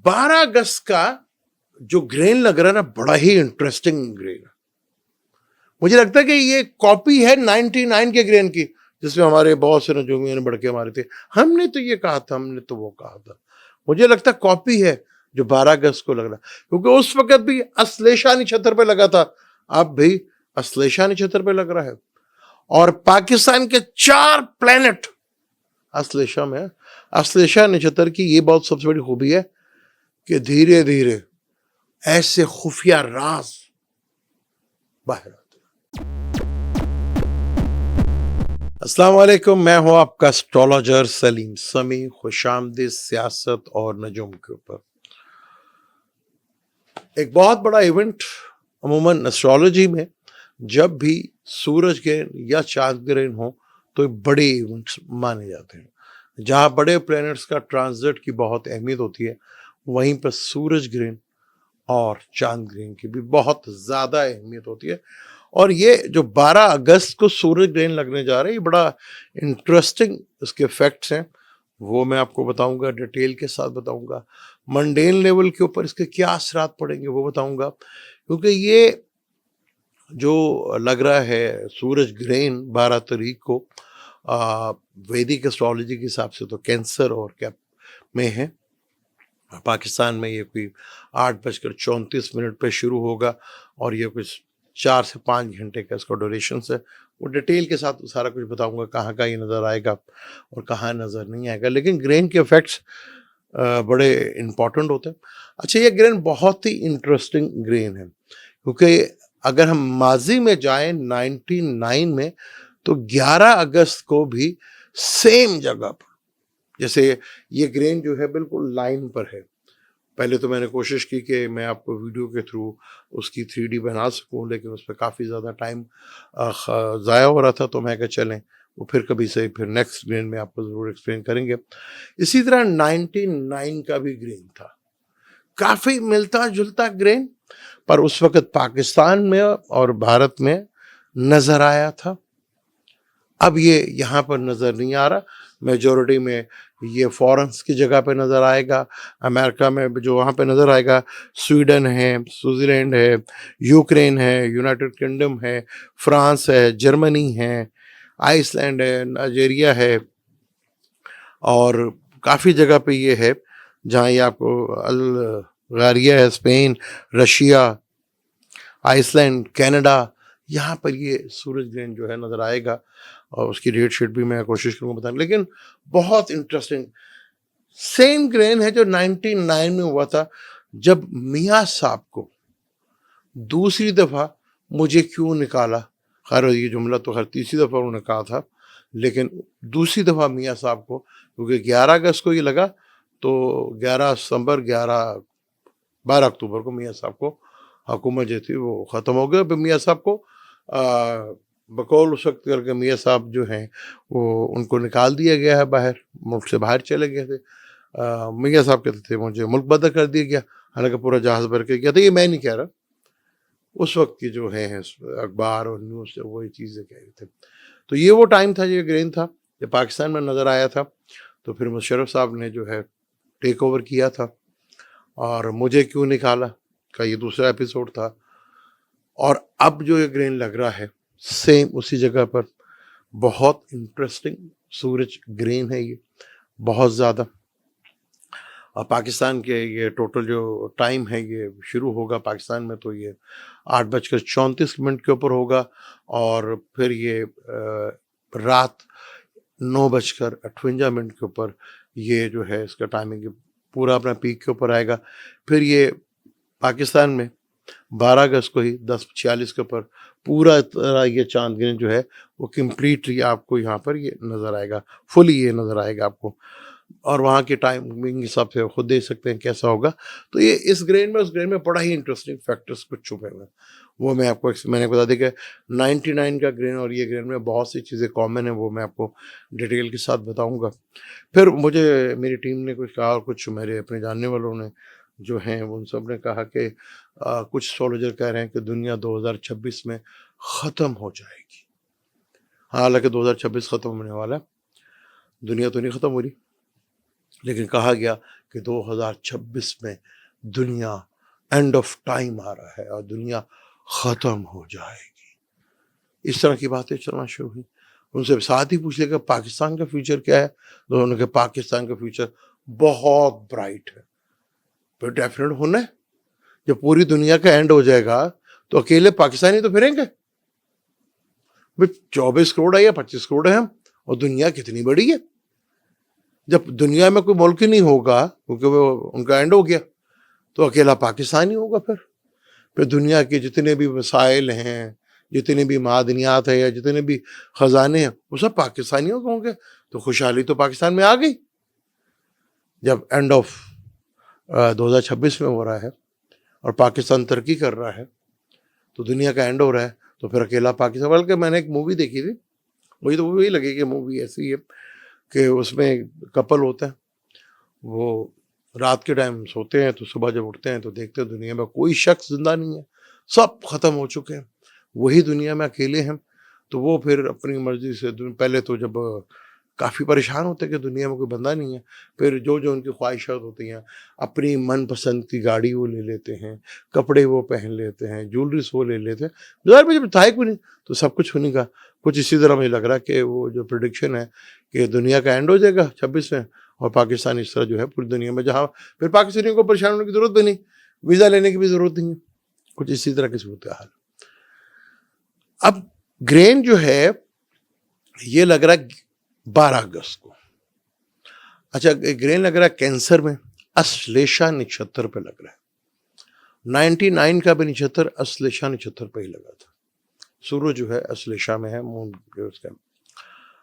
12 अगस्त का जो ग्रेन लग रहा है ना, बड़ा ही इंटरेस्टिंग ग्रेन है। मुझे लगता है कि ये कॉपी है 99 के ग्रेन की, जिसमें हमारे बहुत से नजूमियों ने बढ़ के हमारे थे, हमने तो ये कहा था, हमने तो वो कहा था। मुझे लगता है कॉपी है जो 12 अगस्त को लग रहा, क्योंकि उस वक्त भी अश्लेषा नक्षत्र पे लगा था, अब भी अश्लेषा नक्षत्र पे लग रहा है। और पाकिस्तान के 4 प्लेनेट अश्लेषा में। अश्लेषा नक्षत्र की ये बहुत सबसे बड़ी खूबी है कि धीरे धीरे ऐसे खुफिया राज बाहर आते हैं। अस्सलाम वालेकुम, मैं हूं आपका एस्ट्रोलॉजर सलीम समी। खुशामदीद सियासत और नजूम के ऊपर। एक बहुत बड़ा इवेंट अमूमन एस्ट्रोलॉजी में जब भी सूरज ग्रहण या चांद ग्रहण हो तो बड़े इवेंट्स माने जाते हैं। जहां बड़े प्लैनेट्स का ट्रांजिट की बहुत अहमियत होती है, वहीं पर सूरज ग्रहण और चांद ग्रहण की भी बहुत ज़्यादा अहमियत होती है। और ये जो 12 अगस्त को सूरज ग्रहण लगने जा रहा है, ये बड़ा इंटरेस्टिंग इसके फैक्ट्स हैं, वो मैं आपको बताऊंगा, डिटेल के साथ बताऊंगा। मंडेन लेवल के ऊपर इसके क्या असरात पड़ेंगे वो बताऊंगा, क्योंकि ये जो लग रहा है सूरज ग्रहण 12 तारीख को वैदिक एस्ट्रोलॉजी के हिसाब से तो कैंसर और कैप में है। पाकिस्तान में ये कोई 8:34 पे शुरू होगा और ये कुछ 4 से 5 घंटे का इसका ड्यूरेशन है। वो डिटेल के साथ सारा कुछ बताऊंगा, कहाँ का ये नज़र आएगा और कहाँ नज़र नहीं आएगा। लेकिन ग्रेन के इफेक्ट्स बड़े इम्पॉर्टेंट होते हैं। अच्छा, ये ग्रेन बहुत ही इंटरेस्टिंग ग्रेन है, क्योंकि अगर हम माजी में जाएं 99 में, तो 11 अगस्त को भी सेम जगह पर, जैसे ये ग्रेन जो है बिल्कुल लाइन पर है। पहले तो मैंने कोशिश की कि मैं आपको वीडियो के थ्रू उसकी 3D बना सकूं, लेकिन उस पर काफ़ी ज़्यादा टाइम ज़ाया हो रहा था, तो मैं कहा चलें वो फिर कभी से फिर नेक्स्ट ग्रेन में आपको ज़रूर एक्सप्लेन करेंगे। इसी तरह 99 का भी ग्रेन था, काफ़ी मिलता जुलता ग्रेन, पर उस वक़्त पाकिस्तान में और भारत में नज़र आया था। अब ये यहाँ पर नज़र नहीं आ रहा। मेजॉरिटी में ये फॉरेन्स की जगह पे नज़र आएगा। अमेरिका में जो वहाँ पे नज़र आएगा, स्वीडन है, स्विट्ज़रलैंड है, यूक्रेन है, यूनाइटेड किंगडम है, फ्रांस है, जर्मनी है, आइसलैंड है, नाइजीरिया है, और काफ़ी जगह पे ये है जहाँ ये आपको अल्जीरिया है, स्पेन, रशिया, आइसलैंड, कनाडा, यहाँ पर ये सूरज ग्रहण जो है नज़र आएगा। और उसकी डेट शीट भी मैं कोशिश करूँगा बताने। लेकिन बहुत इंटरेस्टिंग सेम ग्रहण है जो 99 में हुआ था, जब मियाँ साहब को दूसरी दफ़ा मुझे क्यों निकाला। खैर ये जुमला तो हर तीसरी दफ़ा उन्होंने कहा था, लेकिन दूसरी दफ़ा मियाँ साहब को, क्योंकि 11 अगस्त को ये लगा, तो 11 सितंबर 12 अक्टूबर को मियाँ साहब को हुकूमत जो थी वो ख़त्म हो गया। फिर मियाँ साहब को बकौल उस वक्त करके मियाँ साहब जो हैं वो उनको निकाल दिया गया है बाहर, मुल्क से बाहर चले गए थे। मियाँ साहब कहते थे मुझे मुल्क बदर कर दिया गया, हालांकि पूरा जहाज़ भर के गया था। ये मैं नहीं कह रहा, उस वक्त की जो है अखबार और न्यूज़ से वो ये चीज़ें कह रहे थे। तो ये वो टाइम था, ये ग्रेन था जब पाकिस्तान में नज़र आया था। तो फिर मुशर्रफ साहब ने जो है टेक ओवर किया था, और मुझे क्यों निकाला का ये दूसरा एपिसोड था। और अब जो ये ग्रेन लग रहा है सेम उसी जगह पर, बहुत इंटरेस्टिंग सूरज ग्रेन है ये, बहुत ज़्यादा। और पाकिस्तान के ये टोटल जो टाइम है ये शुरू होगा पाकिस्तान में, तो ये 8:34 के ऊपर होगा, और फिर ये रात 9:58 के ऊपर ये जो है इसका टाइमिंग पूरा अपना पीक के ऊपर आएगा। फिर ये पाकिस्तान में 12 अगस्त को ही 10:46 के ऊपर पूरा तरह ये चांद ग्रहण जो है वो कम्प्लीटली आपको यहाँ पर ये नज़र आएगा, फुली ये नज़र आएगा आपको। और वहाँ के टाइमिंग हिसाब से खुद देख सकते हैं कैसा होगा। तो ये इस ग्रहण में उस ग्रहण में बड़ा ही इंटरेस्टिंग फैक्टर्स कुछ छुपे हुए हैं, वो मैं आपको मैंने बता दी कि 99 का ग्रहण और ये ग्रहण में बहुत सी चीज़ें कॉमन है, वो मैं आपको डिटेल के साथ बताऊँगा। फिर मुझे मेरी टीम ने कुछ कहा, और कुछ मेरे अपने जानने वालों ने जो हैं उन सब ने कहा कि कुछ एस्ट्रोलॉजर कह रहे हैं कि दुनिया 2026 में ख़त्म हो जाएगी। हालांकि 2026 ख़त्म होने वाला है, दुनिया तो नहीं ख़त्म हो रही, लेकिन कहा गया कि 2026 में दुनिया एंड ऑफ टाइम आ रहा है और दुनिया ख़त्म हो जाएगी। इस तरह की बातें चलना शुरू हुई। उनसे साथ ही पूछ लिया पाकिस्तान का फ्यूचर क्या है, तो उन्होंने कहा पाकिस्तान का फ्यूचर बहुत ब्राइट है। फिर डेफिनेट होना है, जब पूरी दुनिया का एंड हो जाएगा तो अकेले पाकिस्तानी तो फिरेंगे। 24 करोड़ है या 25 करोड़ है हम, और दुनिया कितनी बड़ी है। जब दुनिया में कोई मुल्क ही नहीं होगा क्योंकि वो उनका एंड हो गया, तो अकेला पाकिस्तान ही होगा। फिर दुनिया के जितने भी वसाइल हैं, जितने भी मादनियात है या जितने भी खजाने हैं, वो सब पाकिस्तानियों के होंगे। तो खुशहाली तो पाकिस्तान में आ गई। जब एंड ऑफ 2026 में हो रहा है और पाकिस्तान तरक्की कर रहा है, तो दुनिया का एंड हो रहा है, तो फिर अकेला पाकिस्तान। बल्कि मैंने एक मूवी देखी थी, मुझे तो वही लगी कि मूवी ऐसी है कि उसमें कपल होता है, वो रात के टाइम सोते हैं तो सुबह जब उठते हैं तो देखते हैं दुनिया में कोई शख्स जिंदा नहीं है, सब खत्म हो चुके हैं, वही दुनिया में अकेले हैं। तो वो फिर अपनी मर्जी से पहले तो जब काफ़ी परेशान होते हैं कि दुनिया में कोई बंदा नहीं है, फिर जो जो उनकी ख्वाहिशात होती हैं, अपनी मनपसंद की गाड़ी वो ले लेते हैं, कपड़े वो पहन लेते हैं, ज्वेलरीज वो ले लेते हैं। बाजार में जब था कोई नहीं तो सब कुछ होने का। कुछ इसी तरह मुझे लग रहा है कि वो जो प्रिडिक्शन है कि दुनिया का एंड हो जाएगा 26 में, और पाकिस्तान इस तरह जो है पूरी दुनिया में, जहाँ फिर पाकिस्तानियों को परेशान होने की जरूरत भी नहीं, वीज़ा लेने की भी जरूरत नहीं है। कुछ इसी तरह की सूरत हाल। अब ग्रेन जो है ये लग रहा है 12 अगस्त को। अच्छा, ग्रेन लग रहा है कैंसर में अश्लेषा नक्षत्र पे लग रहा है। 99 का भी नक्षत्र अश्लेषा नक्षत्र पे ही लगा था। सूरज जो है अश्लेषा में है, मून उसका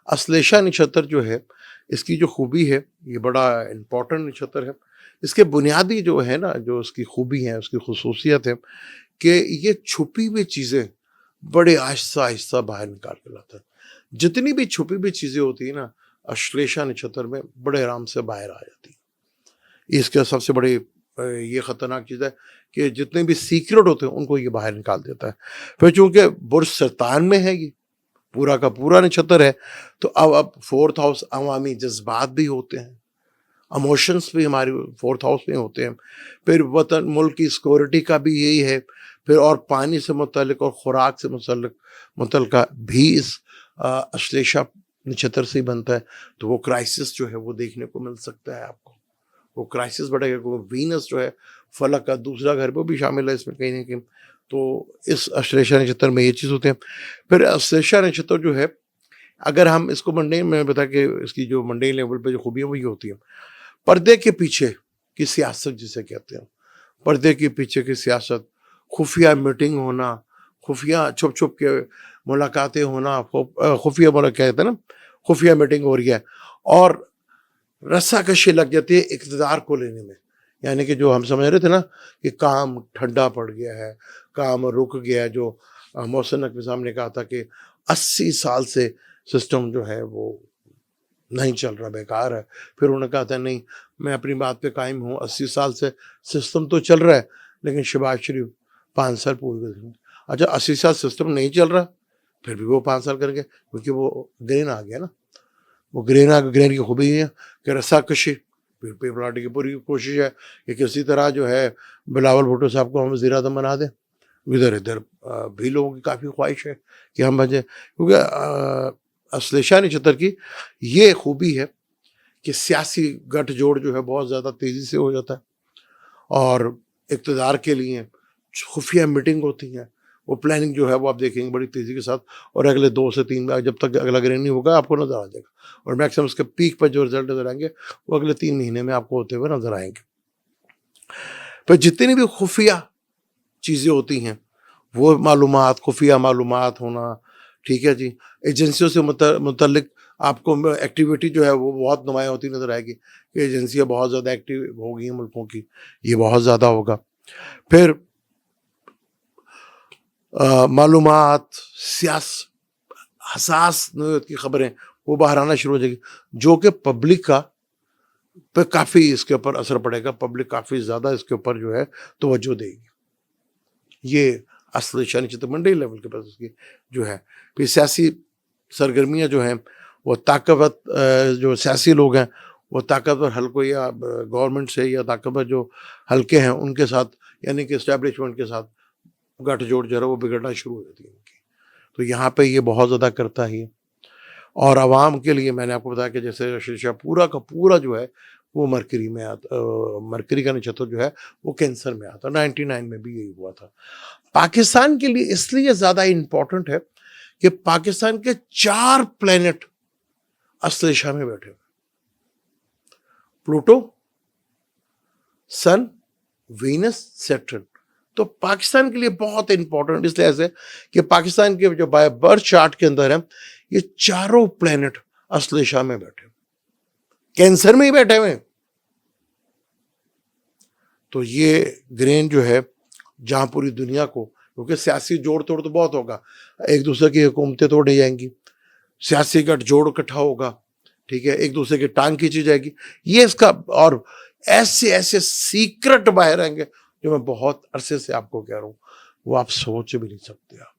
अश्लेषा नक्षत्र जो है, इसकी जो खूबी है, ये बड़ा इम्पोर्टेंट नक्षत्र है। इसके बुनियादी जो है ना, जो उसकी खूबी है, उसकी खसूसियत है कि ये छुपी हुई चीज़ें बड़े आहिस्ता आहिस्ता बाहर निकाल के लाता है। जितनी भी छुपी हुई चीज़ें होती है ना, अश्लेषा नक्षत्र में बड़े आराम से बाहर आ जाती है। इसका सबसे बड़ी ये ख़तरनाक चीज़ है कि जितने भी सीक्रेट होते हैं उनको ये बाहर निकाल देता है। फिर चूँकि बुर्ज सरतान में है, ये पूरा का पूरा नक्षत्र है, तो अब 4th हाउस अवामी जज्बात भी होते हैं, इमोशंस भी हमारे 4th हाउस में होते हैं। फिर वतन मुल्क की सिक्योरिटी का भी यही है। फिर और पानी से मुतल्लिक और खुराक से मुतल्लिक भी इस अश्लेषा नक्षत्र से ही बनता है। तो वो क्राइसिस जो है वो देखने को मिल सकता है आपको, वो क्राइसिस बढ़ेगा। वीनस जो है फलक का दूसरा घर वो भी शामिल है इसमें कहीं ना कहीं। तो इस अश्लेषा नक्षत्र में ये चीज़ होते हैं। फिर अश्लेषा नक्षत्र जो है, अगर हम इसको मंडे में बता के इसकी जो मंडे लेवल पे जो खूबियाँ वही होती हैं, पर्दे के पीछे की सियासत जिसे कहते हैं, पर्दे के पीछे की सियासत, खुफिया मीटिंग होना, खुफिया छुप छुप के मुलाकातें होना, खुफिया कहते हैं ना, खुफिया मीटिंग हो रही है, और रस्साकशी लग जाती है इक़्तिदार को लेने में। यानी कि जो हम समझ रहे थे ना कि काम ठंडा पड़ गया है, काम रुक गया है, जो मोहसिन नकवी साहब ने कहा था कि 80 साल से सिस्टम जो है वो नहीं चल रहा, बेकार है। फिर उन्होंने कहा था नहीं, मैं अपनी बात पे कायम हूँ, 80 साल से सिस्टम तो चल रहा है, लेकिन शहबाज शरीफ 5 साल पूरे करेंगे। अच्छा, 80 साल सिस्टम नहीं चल रहा, फिर भी वो 5 साल करेंगे, क्योंकि वो ग्रेन आ गया ना। वो ग्रेन की खूबी है कि रस्साकशी, पीपल पार्टी की पूरी कोशिश है कि किसी तरह जो है बिलावल भुट्टो साहब को हम वज़ीर आज़म बना दें। इधर इधर भी लोगों की काफ़ी ख्वाहिश है कि हम बने, क्योंकि अश्लेषा नक्षत्र की ये खूबी है कि सियासी गठजोड़ जो है बहुत ज़्यादा तेज़ी से हो जाता है, और इक़्तिदार के लिए खुफिया मीटिंग होती हैं, वो प्लानिंग जो है वो आप देखेंगे बड़ी तेज़ी के साथ। और अगले 2 से 3 बार जब तक अगला ग्रेन नहीं होगा आपको नज़र आ जाएगा, और मैक्सिमम उसके पीक पर जो रिजल्ट नज़र आएंगे वो अगले 3 महीने में आपको होते हुए नजर आएंगे। फिर जितनी भी खुफिया चीज़ें होती हैं, वो मालूमात, खुफिया मालूमात होना, ठीक है जी, एजेंसियों से मुतल्लिक आपको एक्टिविटी जो है वो बहुत नुमायाँ होती नज़र आएगी कि एजेंसियाँ बहुत ज़्यादा एक्टिव हो गई हैं मुल्कों की, ये बहुत ज़्यादा होगा। फिर मालूमात, हसास नौयत की खबरें वो बाहर आना शुरू हो जाएगी, जो कि पब्लिक का पे काफ़ी इसके ऊपर असर पड़ेगा। पब्लिक काफ़ी ज़्यादा इसके ऊपर जो है तवज्जो देगी। ये अश्लेषा नक्षत्र मंडली लेवल के पास उसकी जो है। फिर सियासी सरगर्मियाँ जो हैं वो ताकतवर जो सियासी लोग हैं वो ताकतवर हलकों या गवर्नमेंट से या ताकतवर जो हलके हैं उनके साथ, यानी कि एस्टेब्लिशमेंट के साथ गठजोड़ जो है वो बिगड़ना शुरू हो जाती है उनकी। तो यहाँ पे ये बहुत ज़्यादा करता ही है। और आवाम के लिए मैंने आपको बताया कि जैसे शीशा पूरा का पूरा जो है वो मरकरी में आता, मरकरी का नक्षत्र जो है वो कैंसर में आता। 99 में भी यही हुआ था। पाकिस्तान के लिए इसलिए ज़्यादा इम्पोर्टेंट है कि पाकिस्तान के 4 प्लेनेट अश्लेषा में बैठे हुए, प्लूटो, सन, वीनस, सैटर्न। तो पाकिस्तान के लिए बहुत इंपॉर्टेंट इसलिए ऐसे कि पाकिस्तान के जो बाय बर्थ चार्ट के अंदर है ये चारों प्लेनेट अश्लेषा में बैठे, कैंसर में ही बैठे हुए। तो ये ग्रहण जो है जहां पूरी दुनिया को, क्योंकि सियासी जोड़ तोड़ तो बहुत होगा, एक दूसरे की हुकूमतें तोड़ी जाएंगी, सियासी गठजोड़ इकट्ठा होगा, ठीक है, एक दूसरे की टांग खींची जाएगी, ये इसका, और ऐसे ऐसे सीक्रेट बाहर आएंगे जो मैं बहुत अरसे से आपको कह रहा हूं, वो आप सोच भी नहीं सकते। आप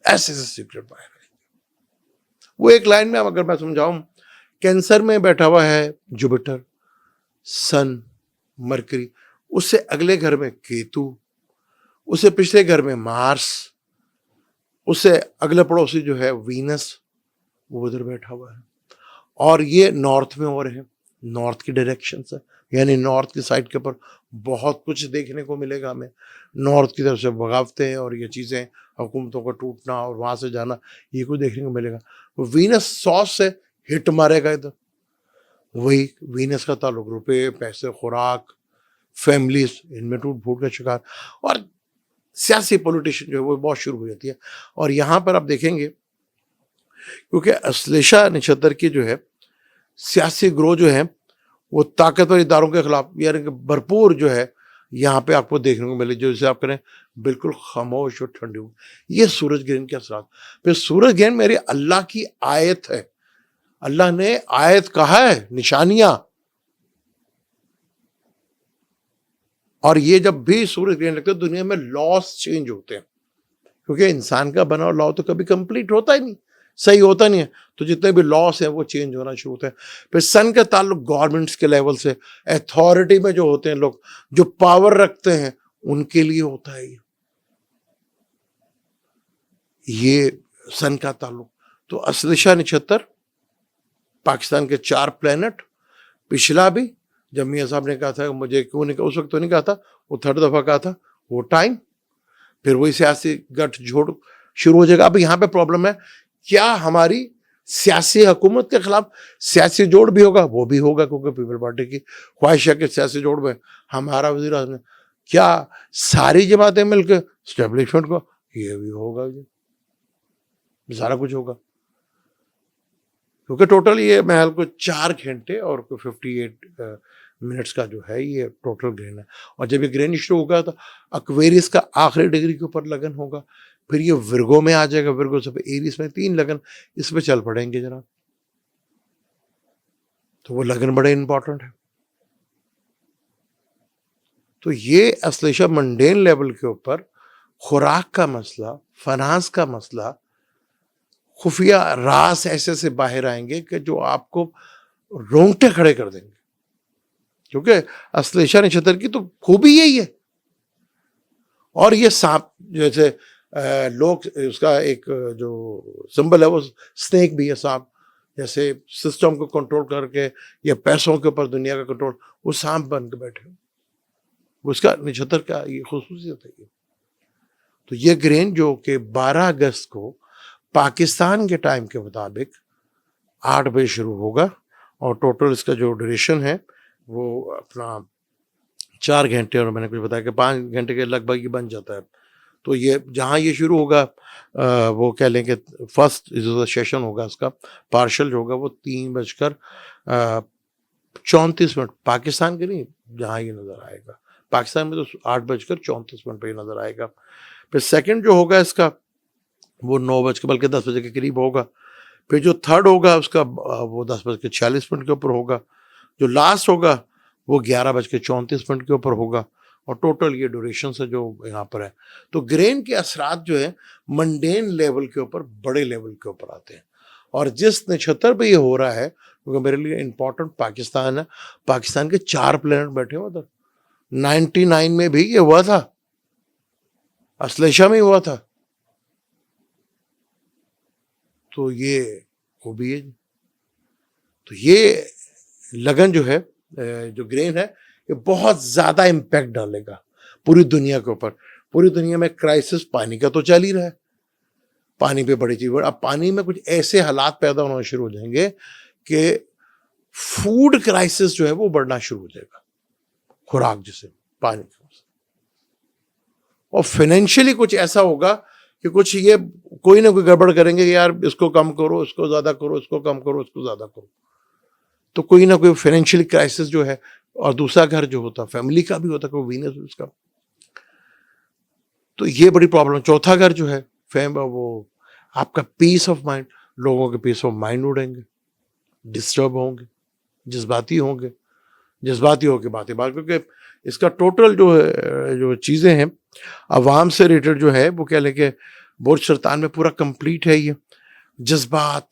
ऐसे ऐसे सीक्रेट बाहर आएंगे। वो एक लाइन में अगर मैं समझाऊं, कैंसर में बैठा हुआ है जुपिटर, सन, मरकरी, उससे अगले घर में केतु, उससे पिछले घर में मार्स, उससे अगले पड़ोसी जो है वीनस, वो उधर बैठा हुआ है। और ये नॉर्थ में हो रहे हैं, नॉर्थ की डायरेक्शन से, यानी नॉर्थ की साइड के ऊपर बहुत कुछ देखने को मिलेगा हमें। नॉर्थ की तरफ से बगावतें और ये चीज़ें, हुकूमतों का टूटना और वहाँ से जाना, ये कुछ देखने को मिलेगा। तो वीनस साउथ से हिट मारेगा इधर, वही वीनस का ताल्लुक रुपए, पैसे, खुराक, फैमिलीज, इनमें टूट फूट का शिकार, और सियासी पॉलिटिशियन जो है वो बहुत शुरू हो जाती है। और यहाँ पर आप देखेंगे क्योंकि अश्लेषा नक्षत्र की जो है सियासी ग्रोह जो है वो ताकतवर इदारों के खिलाफ यानी कि भरपूर जो है यहाँ पे आपको देखने को मिले, जो जैसे आप करें बिल्कुल खामोश और ठंडी हो। ये सूरज ग्रहण के असरात। फिर सूरज ग्रहण मेरी अल्लाह की आयत है, अल्लाह ने आयत कहा है, निशानियां। और ये जब भी सूरज ग्रहण लगता है दुनिया में लॉस चेंज होते हैं, क्योंकि इंसान का बना हुआ लॉ तो कभी कंप्लीट होता ही नहीं, सही होता नहीं है। तो जितने भी लॉस है वो चेंज होना शुरू होते हैं। फिर सन का ताल्लुक गवर्नमेंट्स के लेवल से, अथॉरिटी में जो होते हैं लोग, जो पावर रखते हैं, उनके लिए होता है ये सन का ताल्लुक। तो अश्लेषा नक्षत्र पाकिस्तान के 4 प्लेनेट, पिछला भी जब मियाँ साहब ने कहा था, मुझे क्यों नहीं, उस वक्त तो नहीं कहा था, वो 3rd दफा कहा था, वो टाइम फिर वही सियासी गठजोड़ शुरू हो जाएगा। अब यहाँ पे प्रॉब्लम है, क्या हमारी सियासी हुकूमत के खिलाफ सियासी जोड़ भी होगा? वो भी होगा, क्योंकि पीपल पार्टी की ख्वाहिश है कि सियासी जोड़ में हमारा वजीर आज़म, क्या सारी जमातें मिलकर स्टैब्लिशमेंट को, ये भी होगा, ये सारा कुछ होगा। क्योंकि टोटल ये महल को 4 घंटे और 58 मिनट्स का जो है ये टोटल ग्रहण है। और जब ये ग्रहण शुरू होगा तो एक्वेरियस का आखिरी डिग्री के ऊपर लगन होगा, फिर ये विर्गो में आ जाएगा, विर्गो से एरीज में 3 लगन इस पे चल पड़ेंगे जरा। तो वो लगन बड़े इंपॉर्टेंट है। तो ये अश्लेषा मंडेन लेवल के ऊपर खुराक का मसला, फाइनेंस का मसला, खुफिया राज ऐसे से बाहर आएंगे कि जो आपको रोंगटे खड़े कर देंगे। क्योंकि अश्लेषा नक्षत्र की तो खूबी यही है। और ये सांप जैसे लोग, उसका एक जो सिंबल है वो स्नेक भी है, सांप जैसे सिस्टम को कंट्रोल करके या पैसों के ऊपर दुनिया का कंट्रोल, वो सांप बन के बैठे, उसका नक्षत्र का ये खूबसूरत है। तो ये ग्रहण जो कि 12 अगस्त को पाकिस्तान के टाइम के मुताबिक 8 बजे शुरू होगा, और टोटल इसका जो ड्यूरेशन है वो अपना 4 घंटे, और मैंने कुछ बताया कि 5 घंटे के लगभग ही बन जाता है। तो ये जहाँ ये शुरू होगा वो कह लें कि फर्स्ट जो सेशन होगा उसका पार्शल जो होगा वो 3:34 पाकिस्तान के नहीं, जहाँ ये नज़र आएगा पाकिस्तान में तो 8:34 पे नज़र आएगा। फिर सेकंड जो होगा इसका वो 9 बज के बल्कि 10 बजे के करीब होगा। फिर जो थर्ड होगा उसका वो 10:46 के ऊपर होगा। जो लास्ट होगा वो 11:34 के ऊपर होगा। और टोटल ये ड्यूरेशन से जो यहाँ पर है। तो ग्रहण के असरात जो है मंडेन लेवल के ऊपर, बड़े लेवल के ऊपर आते हैं। और जिस नक्षत्र पे ये हो रहा है, क्योंकि मेरे लिए इंपॉर्टेंट पाकिस्तान है, पाकिस्तान के 4 प्लेनेट बैठे हुए उधर। 99 में भी ये हुआ था, अश्लेषा में हुआ था। तो ये वो भी है। तो ये लगन जो है, जो ग्रेन है, ये बहुत ज्यादा इम्पैक्ट डालेगा पूरी दुनिया के ऊपर। पूरी दुनिया में क्राइसिस पानी का तो चल ही रहा है, पानी पे बड़ी चीज। अब पानी में कुछ ऐसे हालात पैदा होना शुरू हो जाएंगे कि फूड क्राइसिस जो है वो बढ़ना शुरू हो जाएगा, खुराक जिसे पानी की। और फाइनेंशियली कुछ ऐसा होगा कि कुछ ये कोई ना कोई गड़बड़ करेंगे, यार इसको कम करो, इसको ज्यादा करो, इसको कम करो, इसको ज्यादा करो। तो कोई ना कोई फाइनेंशियल क्राइसिस जो है। और दूसरा घर जो होता फैमिली का भी होता, कोई वीनस उसका, तो ये बड़ी प्रॉब्लम। चौथा घर जो है वो आपका पीस ऑफ माइंड, लोगों के पीस ऑफ माइंड उड़ेंगे, डिस्टर्ब होंगे, जज्बाती होंगे, जज्बाती होकर बातें बात, क्योंकि इसका टोटल जो है, जो चीज़ें हैं अवाम से रिलेटेड जो है वो क्या लेके बुर्ज सरतान में पूरा कंप्लीट है। ये जज्बात,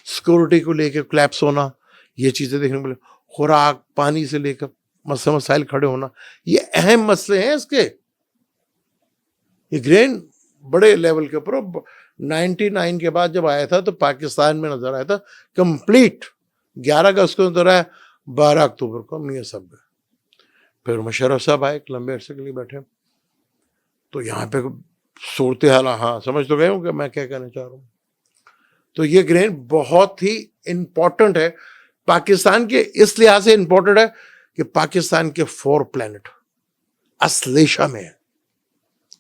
सिक्योरिटी को लेकर क्लैप्स होना, ये चीज़ें देखने को मिले, खुराक पानी से लेकर मसाइल खड़े होना, ये अहम मसले हैं इसके। ये ग्रेन बड़े लेवल के ऊपर 99 के बाद जब आया था तो पाकिस्तान में नजर आया था कंप्लीट। 11 अगस्त को नजर आया, 12 अक्टूबर को मियां साहब गए, फिर मुशर्रफ साहब आए, लंबे अरसे के लिए बैठे। तो यहाँ पे सूरत हाल, हाँ समझ तो गए हो कि मैं क्या कहना चाह रहा हूँ। तो ये ग्रेन बहुत ही इंपॉर्टेंट है पाकिस्तान के, इस लिहाज से इंपॉर्टेंट है कि पाकिस्तान के 4 प्लैनेट अश्लेषा में है,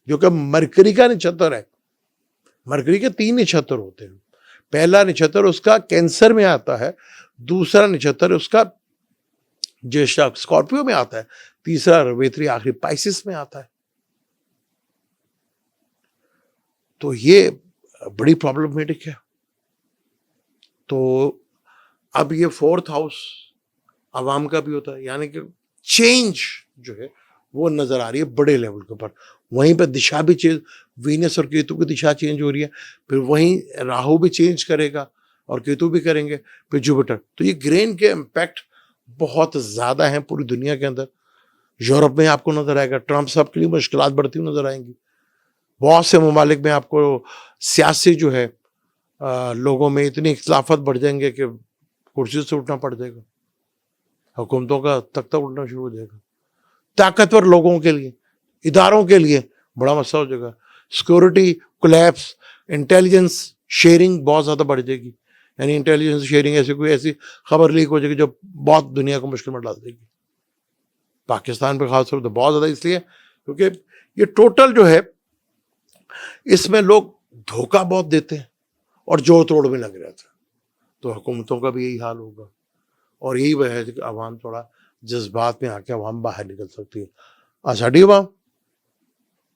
जो कि मरकरी का नक्षत्र है। मरकरी के 3 नक्षत्र होते हैं। पहला नक्षत्र उसका कैंसर में आता है, दूसरा नक्षत्र उसका ज्येष्ठा स्कॉर्पियो में आता है, तीसरा रवेत्री आखिरी पाइसिस में आता है। तो ये बड़ी प्रॉब्लमेटिक है। तो अब ये 4th हाउस अवाम का भी होता है, यानी कि चेंज जो है वो नजर आ रही है बड़े लेवल के ऊपर। वहीं पर दिशा भी चेंज, वीनस और केतु की दिशा चेंज हो रही है, फिर वहीं राहु भी चेंज करेगा और केतु भी करेंगे, फिर जुपिटर। तो ये ग्रेन के इम्पैक्ट बहुत ज्यादा हैं पूरी दुनिया के अंदर। यूरोप में आपको नजर आएगा, ट्रंप साहब के लिए मुश्किलात बढ़ती हुई नजर आएंगी। बहुत से ममालिक में आपको सियासी जो है लोगों में इतनी इख्तलाफत बढ़ जाएंगे कि कुर्सी से उठना पड़ जाएगा, हुकूमतों का तख्ता उठना शुरू हो जाएगा। ताकतवर लोगों के लिए, इदारों के लिए बड़ा मसला हो जाएगा। सिक्योरिटी कोलैप्स, इंटेलिजेंस शेयरिंग बहुत ज़्यादा बढ़ जाएगी। यानी इंटेलिजेंस शेयरिंग ऐसी कोई ऐसी खबर लीक हो जाएगी जो बहुत दुनिया को मुश्किल में डाल देगी। पाकिस्तान पे खासतौर पर तो बहुत ज़्यादा इसलिए क्योंकि ये टोटल जो है इसमें लोग धोखा बहुत देते हैं और जोड़ तोड़ में लग रहते हैं। तो हुकूमतों का भी यही हाल होगा, और यही वजह है कि अवाम थोड़ा जज्बात में आके अवाम बाहर निकल सकती है। साड़ी अवाम,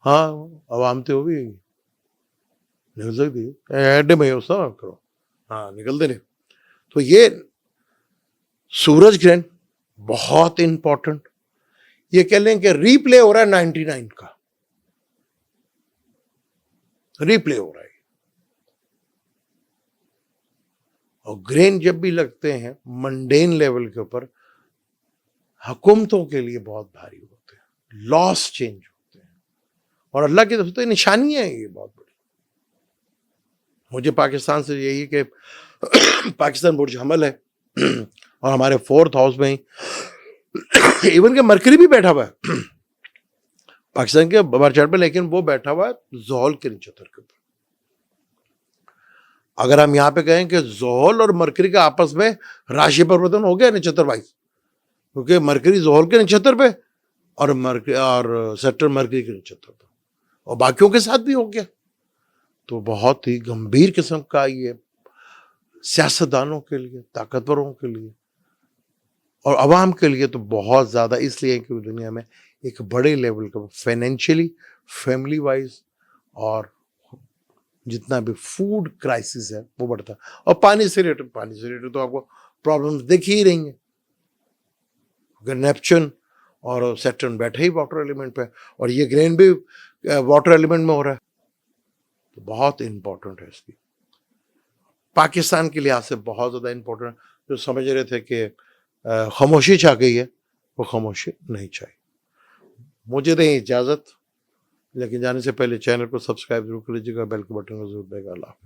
हाँ अवाम तो भी निकल सकती है, एडे में उसका करो, हाँ निकलते नहीं। तो ये सूरज ग्रहण बहुत इंपॉर्टेंट, ये कह लें कि रीप्ले हो रहा है 99 का, रीप्ले हो रहा है। और ग्रेन जब भी लगते हैं मंडेन लेवल के ऊपर, हुकूमतों के लिए बहुत भारी होते हैं, लॉस चेंज होते हैं, और अल्लाह की तरफ से निशानियां हैं ये बहुत बड़ी। मुझे पाकिस्तान से यही है कि पाकिस्तान बुर्ज हमल है और हमारे 4th हाउस में ही इवन के मरकरी भी बैठा हुआ है पाकिस्तान के बरचार पे, लेकिन वो बैठा हुआ है जोहल के नक्षत्र के ऊपर। अगर हम यहाँ पे कहें कि जोहल और मरकरी का आपस में राशि परिवर्तन हो गया नक्षत्र वाइज, क्योंकि मरकरी जोहल के नक्षत्र पे और सेक्टर मरकरी के नक्षत्र पे, और बाकियों के साथ भी हो गया। तो बहुत ही गंभीर किस्म का ये सियासतदानों के लिए, ताकतवरों के लिए और अवाम के लिए तो बहुत ज़्यादा, इसलिए कि दुनिया में एक बड़े लेवल का फाइनेंशियली, फैमिली वाइज और जितना भी फूड क्राइसिस है वो बढ़ता है। और पानी से रिलेटेड तो आपको प्रॉब्लम्स दिख ही रही हैं। अगर नेपच्यून और सैटर्न बैठे ही वाटर एलिमेंट पे, और ये ग्रेन भी वाटर एलिमेंट में हो रहा है, तो बहुत इंपॉर्टेंट है इसकी। पाकिस्तान के लिहाज से बहुत ज़्यादा इम्पोर्टेंट, जो समझ रहे थे कि खामोशी छा गई है, वो खामोशी नहीं चाहिए। मुझे दें इजाज़त, लेकिन जाने से पहले चैनल को सब्सक्राइब ज़रूर कर लीजिएगा, बेल के बटन को ज़रूर दबाइएगा। अल्लाह हाफ़िज़।